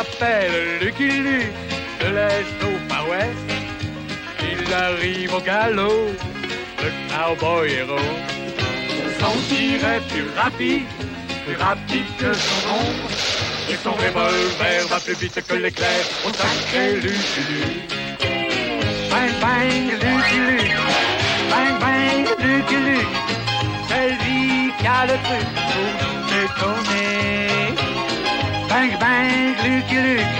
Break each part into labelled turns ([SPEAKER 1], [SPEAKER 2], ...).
[SPEAKER 1] s'appelle Lucky Luke, de l'Est au Far West. Il arrive au galop, le cowboy héros. Son tir est plus rapide que son ombre. Et son revolver va plus vite que l'éclair au sacré Lucky Luke. Bang bang Lucky Luke, bang bang Lucky Luke. C'est lui qui a le truc pour nous détonner. Bang bang Lucky Luke,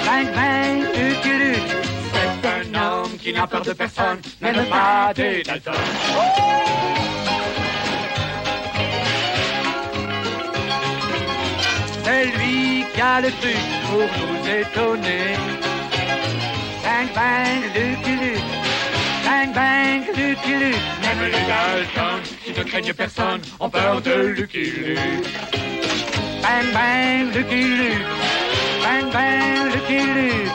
[SPEAKER 1] bang bang Lucky Luke. C'est un homme qui n'a peur de personne, même pas des Dalton. C'est lui qui a le truc pour nous étonner. Bang bang Lucky Luke, bang bang Lucky Luke. Même les Dalton qui ne craignent personne ont peur de Lucky Luke. Bang bang Lucky Luke, bang bang Lucky Luke.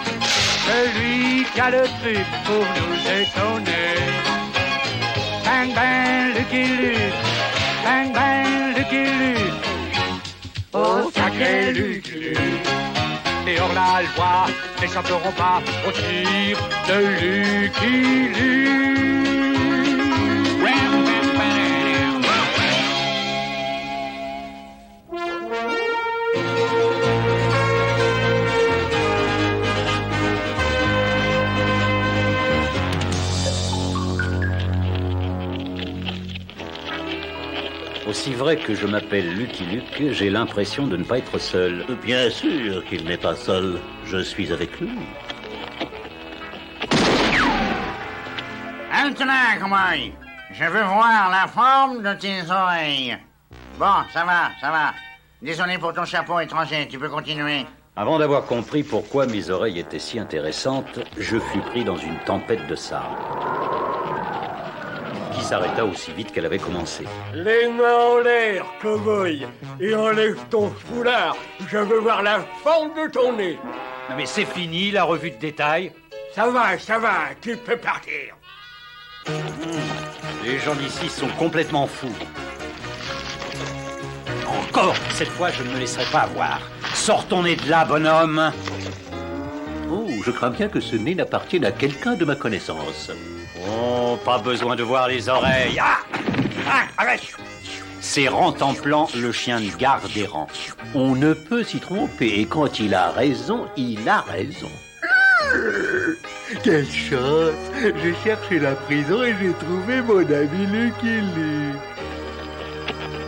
[SPEAKER 1] Celui qui a le truc pour nous étonner. Bang bang Lucky Luke, bang bang Lucky Luke. Oh sacré Lucky Luke. Et hors la loi n'échapperont pas au tir de Lucky Luke.
[SPEAKER 2] Aussi vrai que je m'appelle Lucky Luke, j'ai l'impression de ne pas être seul.
[SPEAKER 3] Bien sûr qu'il n'est pas seul. Je suis avec lui.
[SPEAKER 4] Halte là, cowboy. Je veux voir la forme de tes oreilles. Bon, ça va. Désolé pour ton chapeau étranger, tu peux continuer.
[SPEAKER 2] Avant d'avoir compris pourquoi mes oreilles étaient si intéressantes, je fus pris dans une tempête de sable qui s'arrêta aussi vite qu'elle avait commencé.
[SPEAKER 5] Les mains en l'air, cow-boy, et enlève ton foulard. Je veux voir la forme de ton nez.
[SPEAKER 1] Non mais c'est fini la revue de détail.
[SPEAKER 5] Ça va, tu peux partir.
[SPEAKER 2] Les gens d'ici sont complètement fous. Encore, cette fois, je ne me laisserai pas avoir. Sors ton nez de là, bonhomme.
[SPEAKER 3] Oh, je crains bien que ce nez n'appartienne à quelqu'un de ma connaissance.
[SPEAKER 2] Oh, pas besoin de voir les oreilles.
[SPEAKER 4] Arrête.
[SPEAKER 2] C'est Rentemplant, le chien de garde des rangs.
[SPEAKER 3] On ne peut s'y tromper, et quand il a raison, il a raison. Quelle chance! J'ai cherché la prison et j'ai trouvé mon ami Lucky Luke.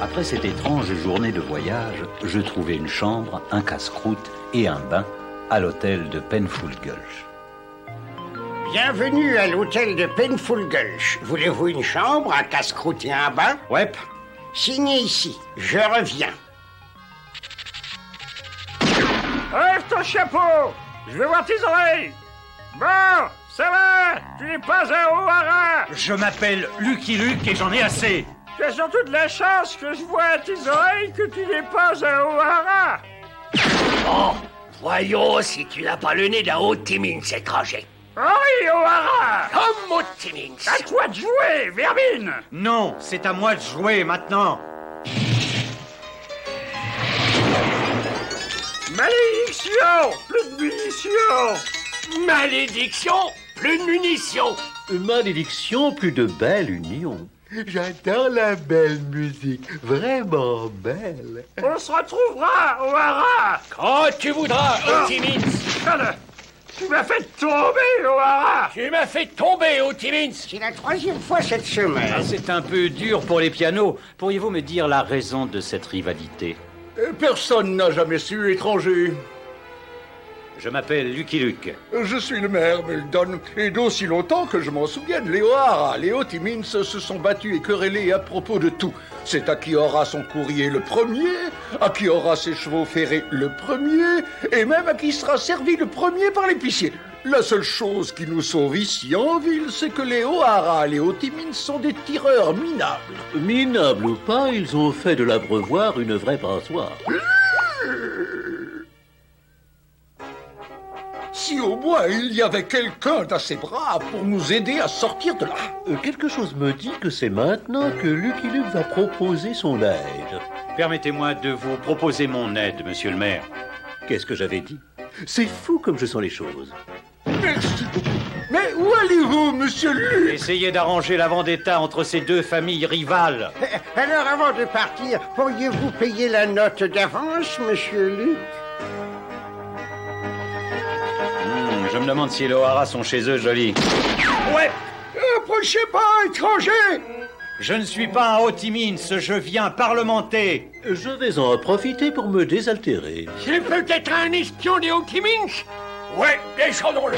[SPEAKER 2] Après cette étrange journée de voyage, je trouvai une chambre, un casse-croûte et un bain à l'hôtel de Penfold Gulch.
[SPEAKER 4] Bienvenue à l'hôtel de Penfold Gulch. Voulez-vous une chambre, un casse-croûte et un bain?
[SPEAKER 2] Ouais.
[SPEAKER 4] Signez ici, je reviens.
[SPEAKER 5] Lève ton chapeau. Je veux voir tes oreilles. Bon, ça va. Tu n'es pas un O'Hara.
[SPEAKER 1] Je m'appelle Lucky Luke et j'en ai assez.
[SPEAKER 5] Tu as surtout de la chance que je vois à tes oreilles que tu n'es pas un O'Hara.
[SPEAKER 6] Oh, voyons si tu n'as pas le nez d'un haut Timmins étranger.
[SPEAKER 5] Henri O'Hara.
[SPEAKER 6] Comme au Timmins.
[SPEAKER 5] À toi de jouer, vermine.
[SPEAKER 1] Non, c'est à moi de jouer maintenant.
[SPEAKER 5] Malédiction. Plus de munitions.
[SPEAKER 6] Malédiction, plus de munitions.
[SPEAKER 3] Malédiction, plus de belle union. J'adore la belle musique, vraiment belle.
[SPEAKER 5] On se retrouvera, O'Hara.
[SPEAKER 6] Quand tu voudras, au Timmins.
[SPEAKER 5] Regarde, tu m'as fait tomber, O'Hara.
[SPEAKER 6] Tu m'as fait tomber, au Timmins.
[SPEAKER 4] C'est la troisième fois cette semaine.
[SPEAKER 2] C'est un peu dur pour les pianos. Pourriez-vous me dire la raison de cette rivalité?
[SPEAKER 7] Personne n'a jamais su, étranger.
[SPEAKER 2] Je m'appelle Lucky Luke.
[SPEAKER 7] Je suis le maire Meldon, et d'aussi longtemps que je m'en souvienne, les O'Hara, les Timmins se sont battus et querellés à propos de tout. C'est à qui aura son courrier le premier, à qui aura ses chevaux ferrés le premier, et même à qui sera servi le premier par l'épicier. La seule chose qui nous sauve ici en ville, c'est que les O'Hara, les Timmins sont des tireurs minables.
[SPEAKER 3] Minables ou pas, ils ont fait de l'abreuvoir une vraie passoire.
[SPEAKER 7] Si au moins il y avait quelqu'un d'assez brave pour nous aider à sortir de là.
[SPEAKER 3] Quelque chose me dit que c'est maintenant que Lucky Luke va proposer son aide.
[SPEAKER 2] Permettez-moi de vous proposer mon aide, monsieur le maire.
[SPEAKER 3] Qu'est-ce que j'avais dit? C'est fou comme je sens les choses.
[SPEAKER 7] Merci beaucoup. Mais où allez-vous, monsieur Luc?
[SPEAKER 2] Essayez d'arranger la vendetta entre ces deux familles rivales.
[SPEAKER 8] Alors, avant de partir, pourriez-vous payer la note d'avance, monsieur Luc?
[SPEAKER 2] Je me demande si les O'Hara sont chez eux, Jolie.
[SPEAKER 7] Ouais. Approchez pas, étranger.
[SPEAKER 2] Je ne suis pas un Hotimins, je viens parlementer.
[SPEAKER 3] Je vais en profiter pour me désaltérer.
[SPEAKER 6] C'est peut-être un espion des Hotimins?
[SPEAKER 7] Ouais, descendons-le.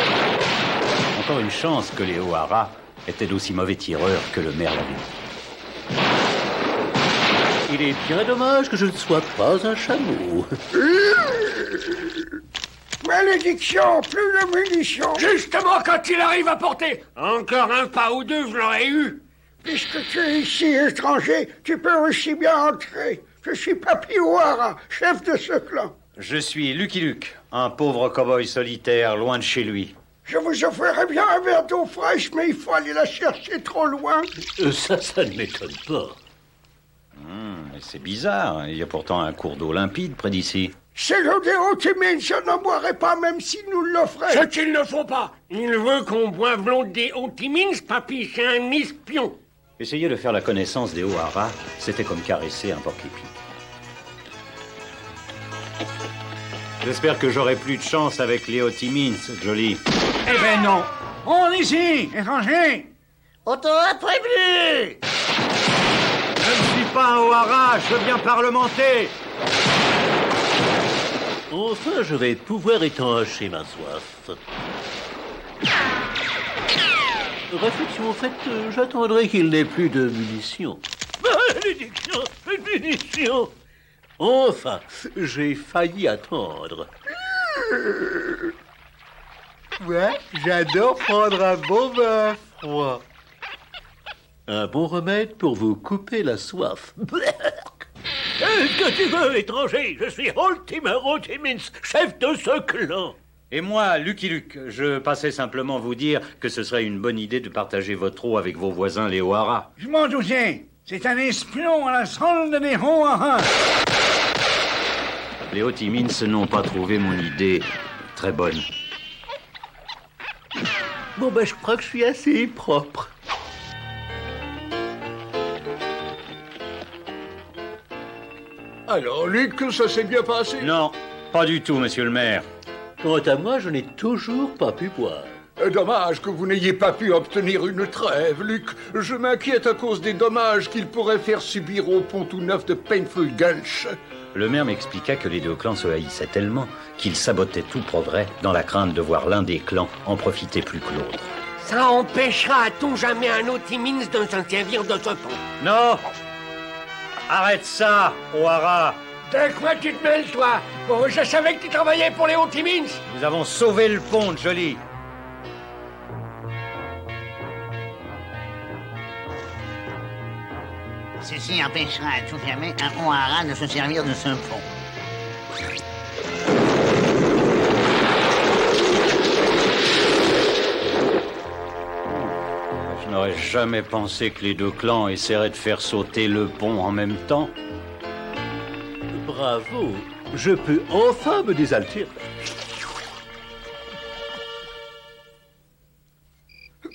[SPEAKER 2] Encore une chance que les O'Hara étaient d'aussi mauvais tireurs que le maire l'avait dit.
[SPEAKER 3] Il est bien dommage que je ne sois pas un chameau.
[SPEAKER 8] Malédiction, plus de munitions.
[SPEAKER 6] Justement, quand il arrive à porter encore un pas ou deux, je l'aurais eu.
[SPEAKER 8] Puisque tu es ici, étranger, tu peux aussi bien entrer. Je suis Papy O'Hara, chef de ce clan.
[SPEAKER 2] Je suis Lucky Luke, un pauvre cow-boy solitaire loin de chez lui.
[SPEAKER 8] Je vous offrirais bien un verre d'eau fraîche, mais il faut aller la chercher trop loin.
[SPEAKER 3] Ça ne m'étonne pas.
[SPEAKER 2] Mais c'est bizarre, il y a pourtant un cours d'eau limpide près d'ici.
[SPEAKER 8] C'est l'eau des Hotimins, je n'en boirais pas même s'ils nous l'offraient.
[SPEAKER 6] Ce qu'il ne faut pas. Il veut qu'on boive l'eau des Hotimins, papy, c'est un espion.
[SPEAKER 2] Essayer de faire la connaissance des O'Hara, c'était comme caresser un porc-épic. J'espère que j'aurai plus de chance avec les Hotimins, Jolie.
[SPEAKER 1] Eh ben non. On ici, étranger.
[SPEAKER 8] On t'aura prévenu.
[SPEAKER 2] Je ne suis pas un O'Hara, je viens parlementer.
[SPEAKER 3] Enfin, je vais pouvoir étancher ma soif. Réflexion faite, j'attendrai qu'il n'ait plus de munitions. Malédiction! Munitions! Enfin, j'ai failli attendre.
[SPEAKER 9] Ouais, j'adore prendre un bon bain froid.
[SPEAKER 3] Un bon remède pour vous couper la soif. Qu'est-ce que tu veux, étranger? Je suis Ultima Hotimins, chef de ce clan.
[SPEAKER 2] Et moi, Lucky Luke, je passais simplement vous dire que ce serait une bonne idée de partager votre eau avec vos voisins les O'Hara.
[SPEAKER 1] Je m'en doutais. C'est un espion à la solde des O'Hara.
[SPEAKER 2] Les Hotimins n'ont pas trouvé mon idée très bonne.
[SPEAKER 3] Bon, ben, je crois que je suis assez propre.
[SPEAKER 7] Alors, Luc, ça s'est bien passé?
[SPEAKER 2] Non, pas du tout, monsieur le maire.
[SPEAKER 3] Quant à moi, je n'ai toujours pas pu boire.
[SPEAKER 7] Dommage que vous n'ayez pas pu obtenir une trêve, Luc. Je m'inquiète à cause des dommages qu'il pourrait faire subir au pont tout neuf de Painful Gulch.
[SPEAKER 2] Le maire m'expliqua que les deux clans se haïssaient tellement qu'ils sabotaient tout progrès dans la crainte de voir l'un des clans en profiter plus que l'autre.
[SPEAKER 6] Ça empêchera à tout jamais un Hotimins de s'en servir de ce pont.
[SPEAKER 2] Non! Arrête ça, O'Hara!
[SPEAKER 6] De quoi tu te mêles, toi? Oh, je savais que tu travaillais pour les Hotimins.
[SPEAKER 2] Nous avons sauvé le pont, Jolie.
[SPEAKER 4] Ceci empêchera à tout jamais un O'Hara de se servir de ce pont.
[SPEAKER 2] Je n'aurais jamais pensé que les deux clans essaieraient de faire sauter le pont en même temps.
[SPEAKER 3] Bravo, je peux enfin me désaltérer.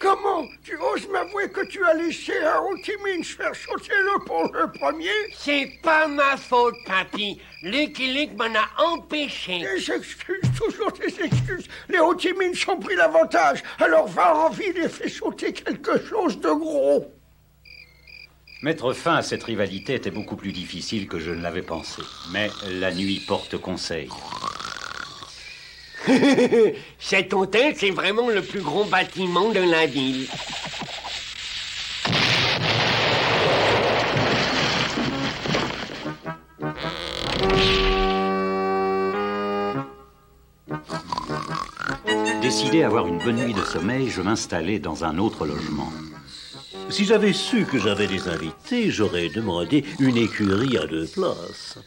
[SPEAKER 8] Comment? Tu oses m'avouer que tu as laissé un Hotimins faire sauter le pont le premier?
[SPEAKER 6] C'est pas ma faute, papy. Lucky Luke m'en a empêché.
[SPEAKER 8] Des excuses, toujours des excuses. Les Hotimins ont pris l'avantage, alors va en ville et fais sauter quelque chose de gros.
[SPEAKER 2] Mettre fin à cette rivalité était beaucoup plus difficile que je ne l'avais pensé. Mais la nuit porte conseil.
[SPEAKER 6] Cet hôtel, c'est vraiment le plus gros bâtiment de la ville.
[SPEAKER 2] Décidé à avoir une bonne nuit de sommeil, je m'installai dans un autre logement.
[SPEAKER 3] Si j'avais su que j'avais des invités, j'aurais demandé une écurie à 2 places.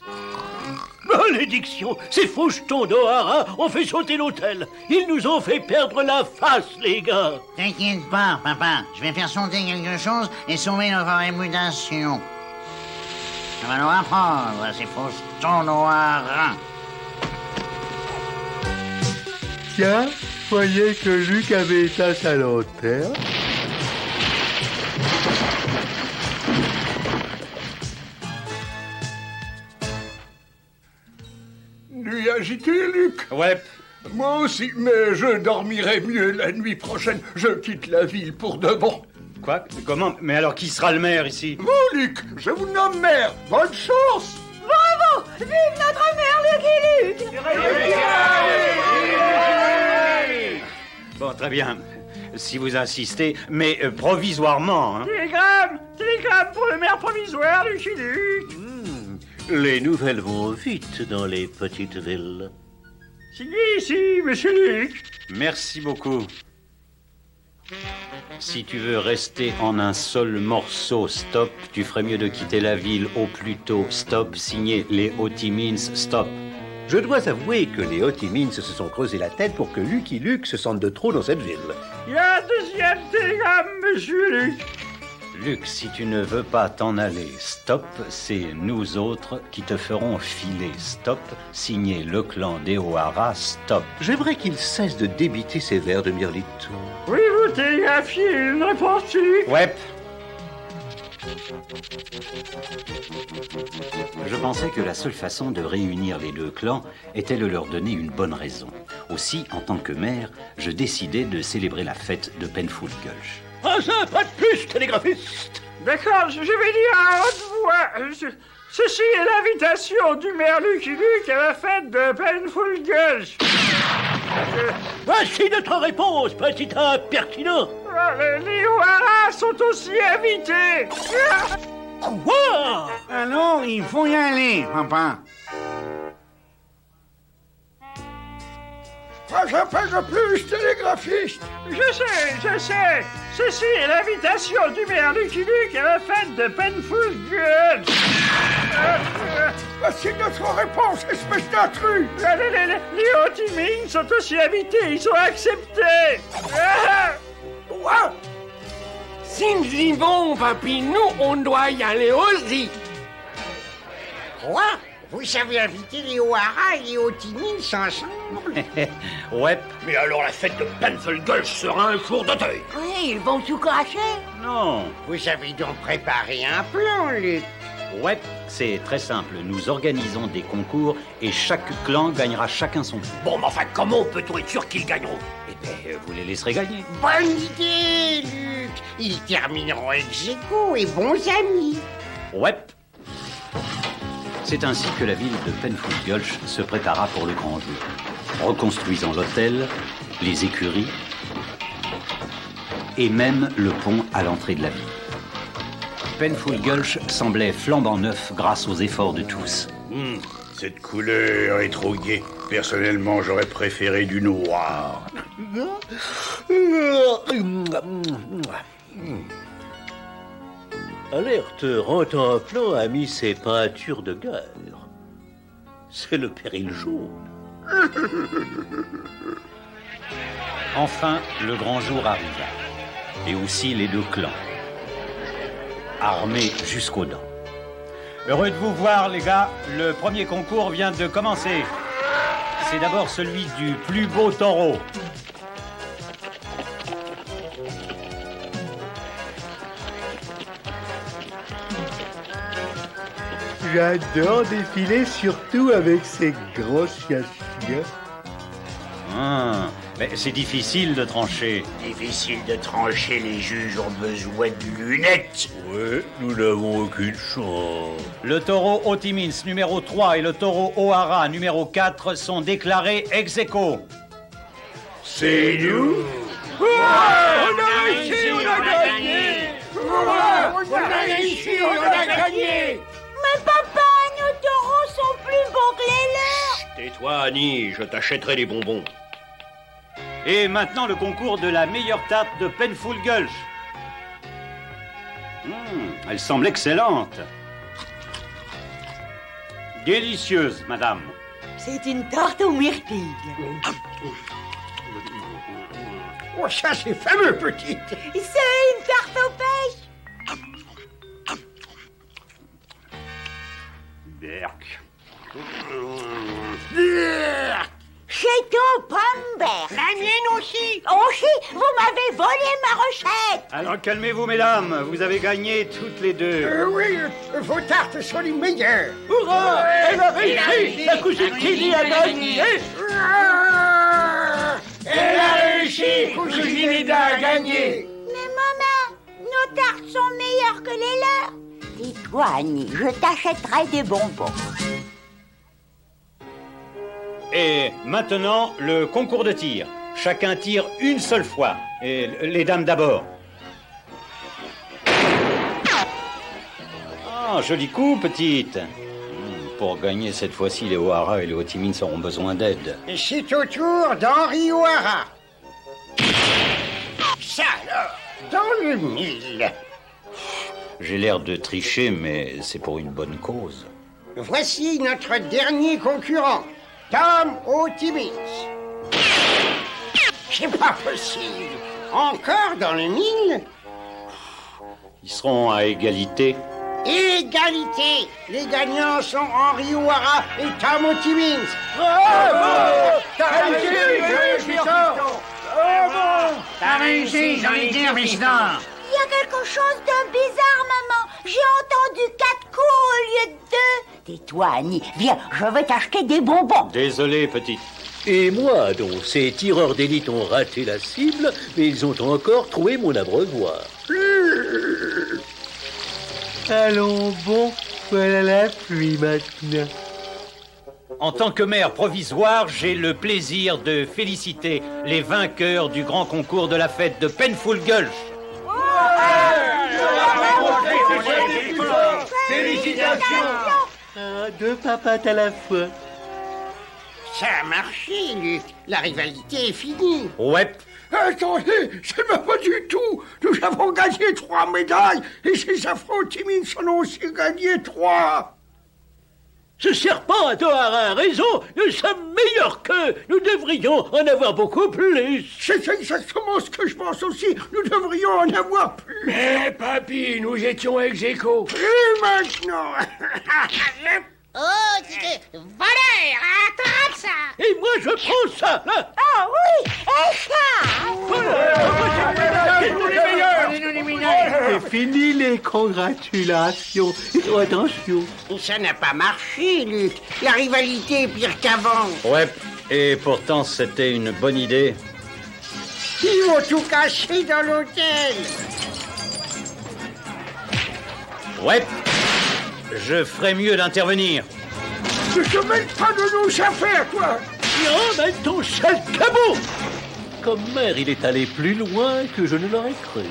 [SPEAKER 3] Malédiction! Ces faux jetons d'Ohara ont fait sauter l'hôtel. Ils nous ont fait perdre la face, les gars.
[SPEAKER 4] T'inquiète pas, papa. Je vais faire sauter quelque chose et sauver notre réputation. Ça va nous apprendre, ces faux jetons d'Ohara.
[SPEAKER 9] Tiens, voyez que Luc avait éteint sa lanterne.
[SPEAKER 7] Nuit agitée, Luc?
[SPEAKER 3] Ouais.
[SPEAKER 7] Moi aussi, mais je dormirai mieux la nuit prochaine. Je quitte la ville pour de bon.
[SPEAKER 2] Quoi? Comment? Mais alors qui sera le maire ici?
[SPEAKER 7] Vous, Luc, je vous nomme maire. Bonne chance!
[SPEAKER 10] Bravo! Vive notre mère Lucky Luke!
[SPEAKER 2] Bon, très bien. Si vous insistez, mais provisoirement, hein.
[SPEAKER 5] Télégramme pour le maire provisoire, Lucky Luke.
[SPEAKER 3] Les nouvelles vont vite dans les petites villes.
[SPEAKER 5] Signé ici, monsieur Luc.
[SPEAKER 2] Merci beaucoup. Si tu veux rester en un seul morceau, stop, tu ferais mieux de quitter la ville au plus tôt. Stop, signé les Hotimins, stop.
[SPEAKER 3] Je dois avouer que les Hotimins se sont creusé la tête pour que Lucky Luke se sente de trop dans cette ville.
[SPEAKER 5] Il y a un deuxième télégramme, monsieur Luc.
[SPEAKER 2] Luc, si tu ne veux pas t'en aller, stop, c'est nous autres qui te ferons filer, stop, signé le clan des O'Hara, stop.
[SPEAKER 3] J'aimerais qu'il cesse de débiter ses vers de Mirlito.
[SPEAKER 5] Oui, vous télégraphiez une réponse, Luc.
[SPEAKER 2] Ouais. Je pensais que la seule façon de réunir les deux clans était de leur donner une bonne raison. Aussi, en tant que maire, je décidai de célébrer la fête de Penfold Gulch.
[SPEAKER 3] Pas un pas de plus, télégraphiste.
[SPEAKER 5] D'accord, je vais dire à haute voix. Ceci est l'invitation du maire Lucky Luke à la fête de Penfold Gulch.
[SPEAKER 3] Voici notre réponse, petit impertinent.
[SPEAKER 5] Les O'Hara sont aussi invités.
[SPEAKER 3] Quoi?
[SPEAKER 4] Alors, il faut y aller, papa.
[SPEAKER 8] Pas un pas de plus, télégraphiste.
[SPEAKER 5] Je sais. Ceci est l'invitation du maire Lucky Luke à la fête de Penfold Gulch.
[SPEAKER 8] Voici notre réponse, espèce d'intrus.
[SPEAKER 5] Les Hotimins sont aussi invités, ils sont acceptés.
[SPEAKER 8] Quoi?
[SPEAKER 6] Si nous y vont, papy, nous, on doit y aller aussi.
[SPEAKER 4] Quoi? Vous savez inviter les O'Hara et les Hotimins ensemble?
[SPEAKER 2] Ouais.
[SPEAKER 3] Mais alors la fête de Penfold Gulch sera un jour de deuil.
[SPEAKER 10] Oui, ils vont tout cracher.
[SPEAKER 2] Non.
[SPEAKER 4] Vous avez donc préparé un plan, Luc.
[SPEAKER 2] Ouais, c'est très simple. Nous organisons des concours et chaque clan gagnera chacun son tour.
[SPEAKER 3] Bon, mais enfin, comment peut-on être sûr qu'ils gagneront?
[SPEAKER 2] Eh bien, vous les laisserez gagner.
[SPEAKER 4] Bonne idée, Luc. Ils termineront ex-aequo et bons amis.
[SPEAKER 2] Ouais. C'est ainsi que la ville de Penfold Gulch se prépara pour le grand jour, reconstruisant l'hôtel, les écuries et même le pont à l'entrée de la ville. Penfold Gulch semblait flambant neuf grâce aux efforts de tous.
[SPEAKER 7] Cette couleur est trop gaie. Personnellement, j'aurais préféré du noir.
[SPEAKER 3] Alerte, Rentemplant a mis ses peintures de guerre. C'est le péril jaune.
[SPEAKER 2] Enfin, le grand jour arriva. Et aussi les deux clans, armés jusqu'aux dents. Heureux de vous voir, les gars. Le premier concours vient de commencer. C'est d'abord celui du plus beau taureau.
[SPEAKER 9] J'adore défiler, surtout avec ces gros chiens.
[SPEAKER 2] Mais c'est difficile de trancher.
[SPEAKER 4] Difficile de trancher, les juges ont besoin de lunettes.
[SPEAKER 3] Ouais, nous n'avons aucune chance.
[SPEAKER 2] Le taureau Hotimins numéro 3 et le taureau O'Hara numéro 4 sont déclarés ex-aequo.
[SPEAKER 7] C'est nous?
[SPEAKER 5] On a réussi, on a gagné.
[SPEAKER 10] Mais papa, nos taureaux sont plus beaux que les leurs.
[SPEAKER 3] Tais-toi, Annie, je t'achèterai des bonbons.
[SPEAKER 2] Et maintenant le concours de la meilleure tarte de Penfold Gulch. Elle semble excellente. Délicieuse, madame.
[SPEAKER 10] C'est une tarte aux myrtilles.
[SPEAKER 8] Oh, ça c'est fameux, petite.
[SPEAKER 10] C'est une tarte aux pêches.
[SPEAKER 2] Berk.
[SPEAKER 10] C'est aux pommes berk. avez volé ma recette.
[SPEAKER 2] Alors calmez-vous, mesdames. Vous avez gagné toutes les deux.
[SPEAKER 8] Oui, vos tartes sont les meilleures.
[SPEAKER 5] Hurrah! Elle a réussi! La cousine Kelly a gagné!
[SPEAKER 8] Elle a réussi, cousine Eda a gagné.
[SPEAKER 10] Mais maman, nos tartes sont meilleures que les leurs. Dis-toi, Annie, je t'achèterai des bonbons.
[SPEAKER 2] Et maintenant, le concours de tir. Chacun tire une seule fois. Et les dames d'abord. Ah, joli coup, petite. Pour gagner cette fois-ci, les O'Hara et les Ho-Chi-Minh auront besoin d'aide.
[SPEAKER 8] Et c'est au tour d'Henri O'Hara. Ça alors, dans le mille.
[SPEAKER 2] J'ai l'air de tricher, mais c'est pour une bonne cause.
[SPEAKER 8] Voici notre dernier concurrent, Tom Ho-Chi-Minh. C'est pas possible. Encore dans le mille?
[SPEAKER 2] Ils seront à égalité.
[SPEAKER 8] Égalité. Les gagnants sont Henri O'Hara et Tom Ho-Chi-Minh.
[SPEAKER 4] T'as réussi, j'ai envie de dire, Michel.
[SPEAKER 10] Il y a quelque chose de bizarre, maman. J'ai entendu 4 coups au lieu de 2. Tais-toi, Annie. Viens, je vais t'acheter des bonbons.
[SPEAKER 2] Désolé, petite.
[SPEAKER 3] Et moi, donc, ces tireurs d'élite ont raté la cible, mais ils ont encore trouvé mon abreuvoir. Allons, bon, voilà la pluie maintenant.
[SPEAKER 2] En tant que maire provisoire, j'ai le plaisir de féliciter les vainqueurs du grand concours de la fête de Penfool Gulch.
[SPEAKER 8] Félicitations.
[SPEAKER 3] Ah, deux papates à la fois.
[SPEAKER 8] Ça a marché, Luc. La rivalité est finie.
[SPEAKER 2] Ouais.
[SPEAKER 8] Attendez, c'est même pas du tout. Nous avons gagné 3 médailles et ces affreux Ho-Chi-Minh en ont aussi gagné 3.
[SPEAKER 5] Ce serpent à O'Hara a raison, nous sommes meilleurs qu'eux. Nous devrions en avoir beaucoup plus.
[SPEAKER 8] C'est exactement ce que je pense aussi. Nous devrions en avoir plus.
[SPEAKER 5] Mais papy, nous étions ex-aequo.
[SPEAKER 8] Et maintenant
[SPEAKER 10] Oh, voleur, attrape ça.
[SPEAKER 5] Et moi, je prends ça. Là.
[SPEAKER 10] Ah oui, et ça.
[SPEAKER 3] C'est fini les congratulations. Oh, attention.
[SPEAKER 8] Ça n'a pas marché, Luc. La rivalité est pire qu'avant.
[SPEAKER 2] Ouais. Et pourtant, c'était une bonne idée.
[SPEAKER 8] Ils vont tout cacher dans l'hôtel.
[SPEAKER 2] Ouais. Je ferais mieux d'intervenir.
[SPEAKER 8] Ne te mêle pas de nos affaires, toi.
[SPEAKER 5] Tiens, mets ton sale cabot.
[SPEAKER 3] Comme maire, il est allé plus loin que je ne l'aurais cru.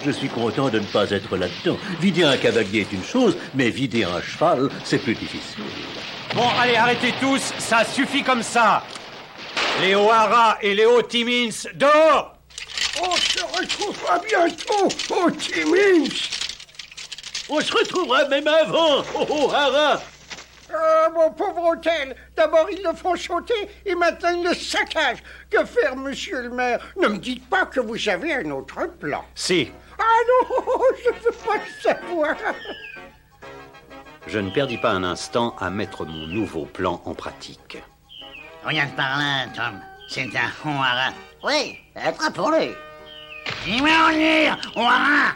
[SPEAKER 3] Je suis content de ne pas être là-dedans. Vider un cavalier est une chose, mais vider un cheval, c'est plus difficile.
[SPEAKER 2] Bon, allez, arrêtez tous, ça suffit comme ça. Les O'Hara et les Ho-Chi-Minh, dehors.
[SPEAKER 8] On se retrouvera bientôt, Ho-Chi-Minh.
[SPEAKER 5] On se retrouvera même avant, O'Hara.
[SPEAKER 8] Mon pauvre hôtel. D'abord, ils le font sauter et maintenant, ils le saccagent. Que faire, monsieur le maire? Ne me dites pas que vous avez un autre plan.
[SPEAKER 2] Si.
[SPEAKER 8] Ah non, je ne veux pas le savoir.
[SPEAKER 2] Je ne perdis pas un instant à mettre mon nouveau plan en pratique.
[SPEAKER 4] Regarde par là, Tom. C'est un O'Hara. Oui, attrape-le. Dis-moi en venir, O'Hara.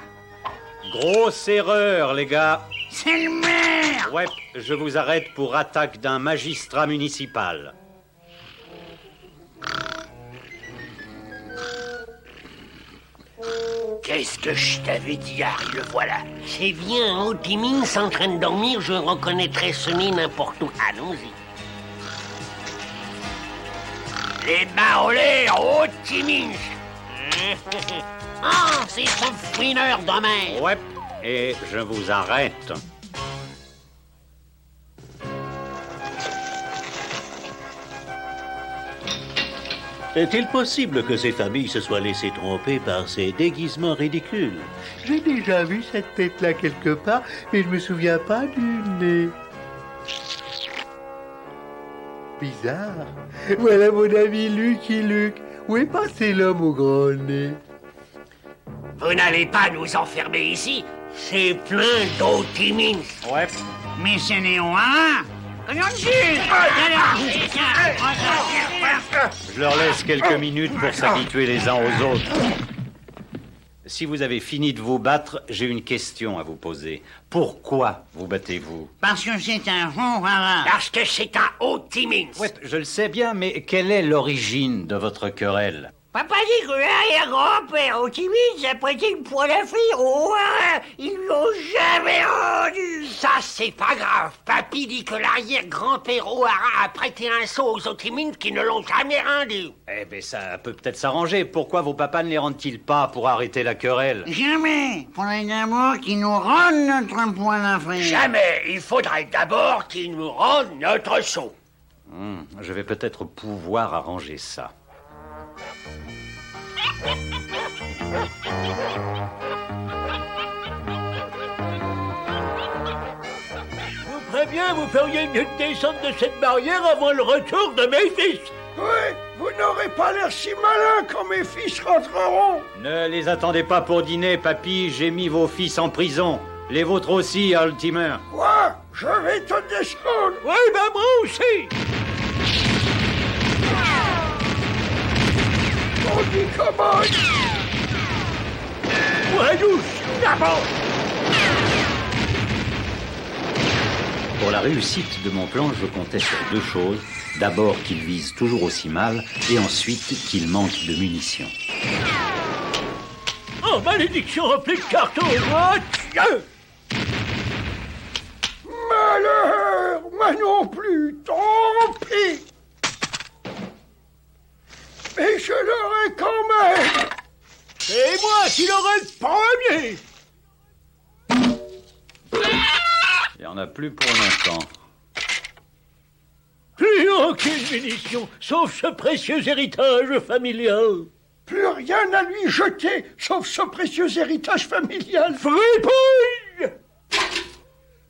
[SPEAKER 2] Grosse erreur, les gars.
[SPEAKER 4] C'est le maire.
[SPEAKER 2] Ouais, je vous arrête pour attaque d'un magistrat municipal.
[SPEAKER 6] Qu'est-ce que je t'avais dit, Harry, le voilà. C'est bien, Ho-Chi-Minh en train de dormir, je reconnaîtrais ce nez n'importe où. Allons-y. Les mains en l'air, Ho-Chi-Minh. Ah, c'est ce fouineur de mer.
[SPEAKER 2] Ouais, et je vous arrête.
[SPEAKER 3] Est-il possible que ces familles se soient laissées tromper par ces déguisements ridicules? J'ai déjà vu cette tête-là quelque part, mais je me souviens pas du nez. Bizarre. Voilà mon ami Lucky Luke. Où est passé l'homme au grand nez?
[SPEAKER 6] Vous n'allez pas nous enfermer ici. C'est plein d'Ho-Chi-Minh.
[SPEAKER 2] Ouais.
[SPEAKER 4] Mais c'est les O'Hara.
[SPEAKER 2] Je leur laisse quelques minutes pour s'habituer les uns aux autres. Si vous avez fini de vous battre, j'ai une question à vous poser. Pourquoi vous battez-vous?
[SPEAKER 4] Parce que c'est un fond rara.
[SPEAKER 6] Parce que c'est un Ho-Chi-Minh.
[SPEAKER 2] Ouais, je le sais bien, mais quelle est l'origine de votre querelle?
[SPEAKER 6] Papa dit que l'arrière-grand-père Ho-Chi-Minh a prêté une poêle à frire au haras. Ils l'ont jamais rendu. Ça, c'est pas grave. Papy dit que l'arrière-grand-père O'Hara a prêté un seau aux Ho-Chi-Minh qui ne l'ont jamais rendu.
[SPEAKER 2] Eh bien, ça peut peut-être s'arranger. Pourquoi vos papas ne les rendent-ils pas pour arrêter la querelle?
[SPEAKER 4] Jamais. Faudrait d'abord qu'ils nous rendent notre poêle à frire.
[SPEAKER 6] Jamais. Il faudrait d'abord qu'ils nous rendent notre seau.
[SPEAKER 2] Je vais peut-être pouvoir arranger ça.
[SPEAKER 3] Vous préviens, vous feriez mieux de descendre de cette barrière avant le retour de mes fils.
[SPEAKER 8] Oui, vous n'aurez pas l'air si malin quand mes fils rentreront.
[SPEAKER 2] Ne les attendez pas pour dîner, papy. J'ai mis vos fils en prison. Les vôtres aussi, Altimer.
[SPEAKER 8] Quoi? Je vais te descendre.
[SPEAKER 3] Oui, ben moi aussi.
[SPEAKER 8] On dit comment?
[SPEAKER 3] Ouais, douce, d'abord.
[SPEAKER 2] Pour la réussite de mon plan, je comptais sur deux choses. D'abord qu'il vise toujours aussi mal, et ensuite qu'il manque de munitions.
[SPEAKER 3] Oh, malédiction remplie de cartons.
[SPEAKER 8] Malheur! Moi non plus, tant pis! Mais je l'aurai quand même!
[SPEAKER 3] C'est moi qui l'aurai le premier!
[SPEAKER 2] Il n'y en a plus pour longtemps.
[SPEAKER 3] Plus aucune munition, sauf ce précieux héritage familial.
[SPEAKER 8] Plus rien à lui jeter, sauf ce précieux héritage familial.
[SPEAKER 3] Fripouille!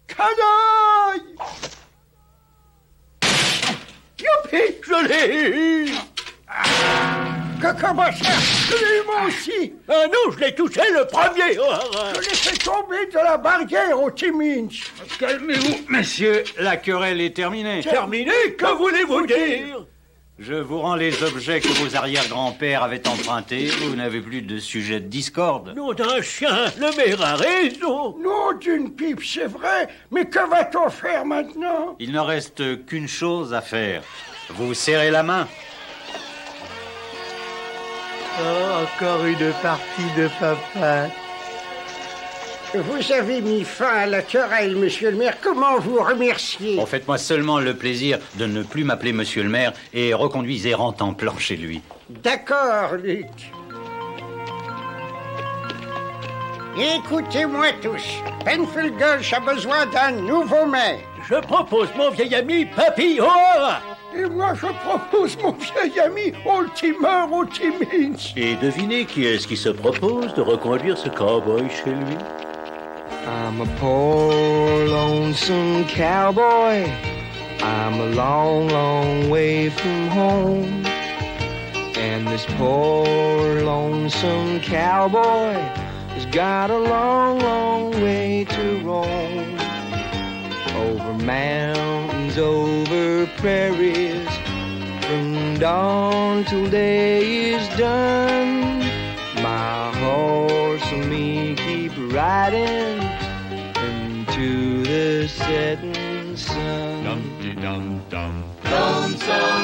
[SPEAKER 8] Canaille! Youpi!
[SPEAKER 3] Je l'ai eu!
[SPEAKER 8] Comment ça? Je l'ai eu moi aussi!
[SPEAKER 3] Ah non, je l'ai touché le premier!
[SPEAKER 8] Je l'ai fait tomber de la barrière au Timmins.
[SPEAKER 2] Calmez-vous, messieurs, la querelle est terminée.
[SPEAKER 3] Terminé? Que voulez-vous dire?
[SPEAKER 2] Je vous rends les objets que vos arrière-grands-pères avaient empruntés. Vous n'avez plus de sujet de discorde.
[SPEAKER 3] Nom d'un chien, le maire a raison.
[SPEAKER 8] Non, d'une pipe, c'est vrai, mais que va-t-on faire maintenant?
[SPEAKER 2] Il ne reste qu'une chose à faire. Vous serrez la main.
[SPEAKER 9] Oh, encore une partie de papa.
[SPEAKER 8] Vous avez mis fin à la querelle, monsieur le maire. Comment vous remercier?
[SPEAKER 2] Bon, faites-moi seulement le plaisir de ne plus m'appeler monsieur le maire et reconduisez Rantanplan chez lui.
[SPEAKER 8] D'accord, Luc. Écoutez-moi tous. Penfield Gulch a besoin d'un nouveau maire.
[SPEAKER 3] Je propose mon vieil ami Papy O'Hara.
[SPEAKER 8] Et moi, je propose mon vieil ami Altimer au Timmins.
[SPEAKER 3] Et devinez qui est-ce qui se propose de reconduire ce cowboy chez lui?
[SPEAKER 11] I'm a poor lonesome cowboy. I'm a long, long way from home. And this poor lonesome cowboy has got a long, long way to roam. Over mountains, over prairies, from dawn till day is done. My horse and me keep riding into the setting sun.
[SPEAKER 12] Dum-de-dum-dum. Lonesome